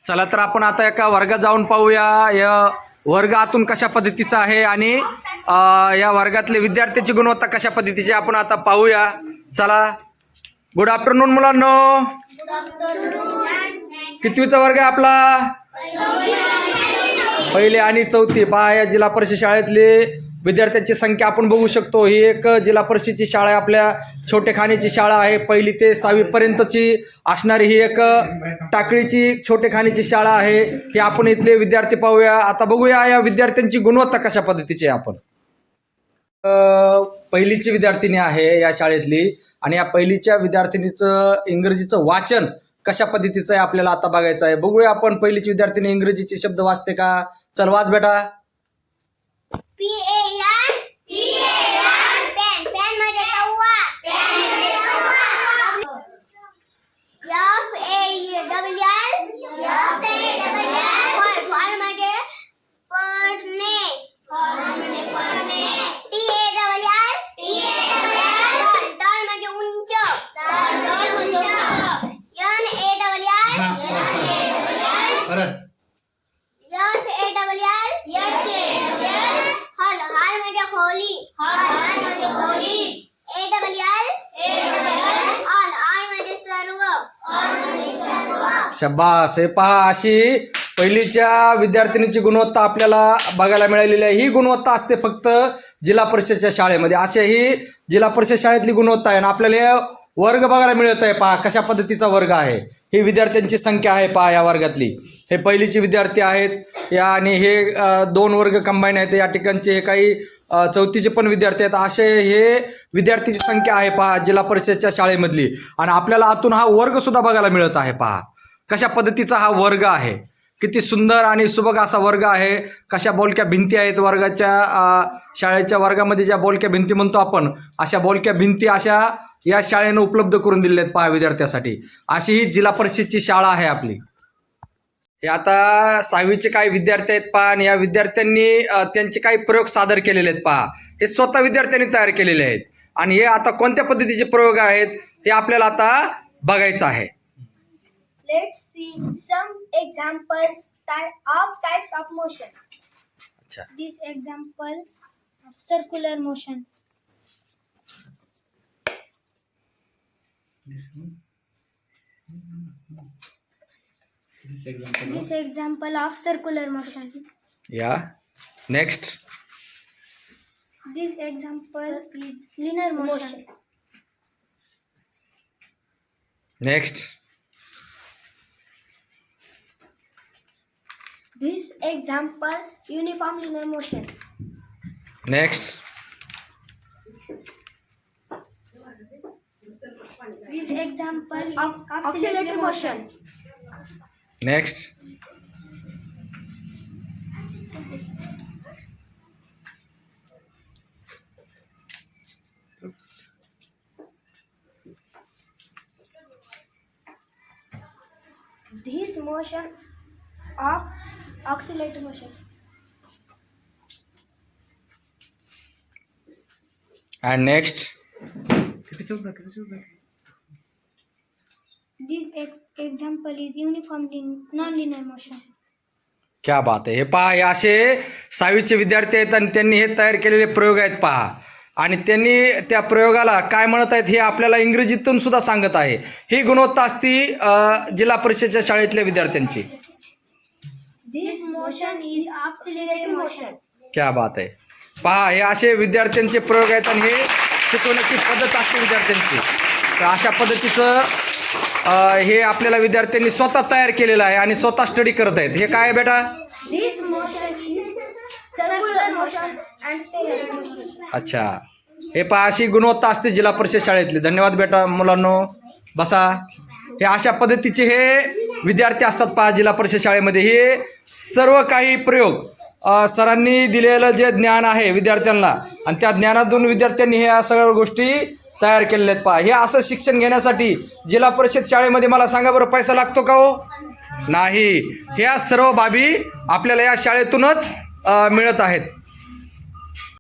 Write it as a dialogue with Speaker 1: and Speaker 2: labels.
Speaker 1: चला तर आपण आता एका वर्गात जाऊन पाहूया या वर्ग आतून कशा पद्धतीचा आहे आणि या वर्गातले विद्यार्थ्यांची गुणवत्ता कशा पद्धतीची आपण आता पाहूया. चला. गुड आफ्टरनून मुलांनो. कितवीचा वर्ग आहे आपला? पहिले आणि चौथी. पहा या जिल्हा परिषद शाळेतले विद्यार्थ्यांची संख्या आपण बघू शकतो. ही एक जिल्हा परिषदची शाळा आहे, आपल्या छोटेखानीची शाळा आहे. पहिली ते 6वी पर्यंतची असणारी ही एक टाकळीची छोटेखानीची शाळा आहे. ही आपण इथले विद्यार्थी पाहूया. आता बघूया या विद्यार्थ्यांची गुणवत्ता कशा पद्धतीची आहे. आपण पहिलीची विद्यार्थिनी आहे या शाळेतली आणि या पहिलीच्या विद्यार्थिनीचं इंग्रजीचं वाचन कशा पद्धतीचं आहे आपल्याला आता बघायचं आहे. बघूया आपण पहिलीची विद्यार्थिनी इंग्रजीचे शब्द वाचते का. चल वाच बेटा. शब्बास. हे पहा अशी पहिलीच्या विद्यार्थिनीची गुणवत्ता आपल्याला बघायला मिळालेली आहे. ही गुणवत्ता असते फक्त जिल्हा परिषदच्या शाळेमध्ये. अशा ही जिल्हा परिषद शाळेतली गुणवत्ता आहे आणि आपल्याला हे वर्ग बघायला मिळत आहे. पहा कशा पद्धतीचा वर्ग आहे. ही विद्यार्थ्यांची संख्या आहे पहा या वर्गातली. हे पहिलीचे विद्यार्थी आहेत या आणि हे 2 वर्ग कंबाईन आहेत. या ठिकाणचे हे काही चौथीचे पण विद्यार्थी आहेत. असे हे विद्यार्थीची संख्या आहे पहा जिल्हा परिषदच्या शाळेमधली. आणि आपल्याला आतून हा वर्ग सुद्धा बघायला मिळत आहे. पहा कशा पद्धतीचा हा वर्ग आहे. किती सुंदर आणि सुबक असा वर्ग आहे. कशा बोलक्या भिंती आहेत वर्गाच्या. शाळेच्या वर्गामध्ये ज्या बोलक्या भिंती म्हणतो आपण, अशा बोलक्या भिंती अशा या शाळेनं उपलब्ध करून दिलेल्या आहेत पहा विद्यार्थ्यासाठी. अशी ही जिल्हा परिषदची शाळा आहे आपली. हे आता 6वीचे काही विद्यार्थी आहेत पहा आणि या विद्यार्थ्यांनी त्यांचे काही प्रयोग सादर केलेले आहेत पहा. हे स्वतः विद्यार्थ्यांनी तयार केलेले आहेत आणि हे आता कोणत्या पद्धतीचे प्रयोग आहेत ते आपल्याला आता बघायचं आहे.
Speaker 2: Let's see some examples of types of motion.
Speaker 1: अच्छा.
Speaker 2: This example of circular motion. This example of circular motion.
Speaker 1: Yeah. Next.
Speaker 2: This example is linear motion.
Speaker 1: Next.
Speaker 2: This example uniform linear motion.
Speaker 1: Next.
Speaker 2: This example of oscillatory motion.
Speaker 1: Next.
Speaker 2: This motion of oscillatory motion.
Speaker 1: And next.
Speaker 2: This example is uniform non-linear motion.
Speaker 1: क्या बात आहे. हे पहा हे असे 6वीचे विद्यार्थी आहेत आणि त्यांनी हे तयार केलेले प्रयोग आहेत पहा. आणि त्यांनी त्या प्रयोगाला काय म्हणत आहेत हे आपल्याला इंग्रजीतून सुद्धा सांगत आहे. ही गुणवत्ता असती जिल्हा परिषदच्या शाळेतल्या विद्यार्थ्यांची.
Speaker 2: This motion is oscillatory motion.
Speaker 1: क्या बात आहे. पहा हे असे विद्यार्थ्यांचे प्रयोग आहेत आणि हे शिकवण्याची पद्धत असते विद्यार्थ्यांची. तर अशा पद्धतीचं हे आपल्याला विद्यार्थ्यांनी स्वतः तयार केलेलं आहे आणि स्वतः स्टडी करत आहेत. हे काय आहे बेटा?
Speaker 2: This motion is circular motion and stellar motion.
Speaker 1: अच्छा. हे पहा अशी गुणवत्ता असते जिल्हा परिषद शाळेतली. धन्यवाद बेटा. मुलांनो बसा. हे अशा पद्धतीचे हे विद्यार्थी असतात पहा जिल्हा परिषद शाळेमध्ये. हे सर्व काही प्रयोग सरांनी दिलेलं जे ज्ञान आहे विद्यार्थ्यांना आणि त्या ज्ञानातून विद्यार्थ्यांनी ह्या सगळ्या गोष्टी तयार केलेल्या आहेत पहा. हे असं शिक्षण घेण्यासाठी जिल्हा परिषद शाळेमध्ये मला सांगा बरं पैसा लागतो का हो? नाही. ह्या सर्व बाबी आपल्याला या शाळेतूनच मिळत आहेत.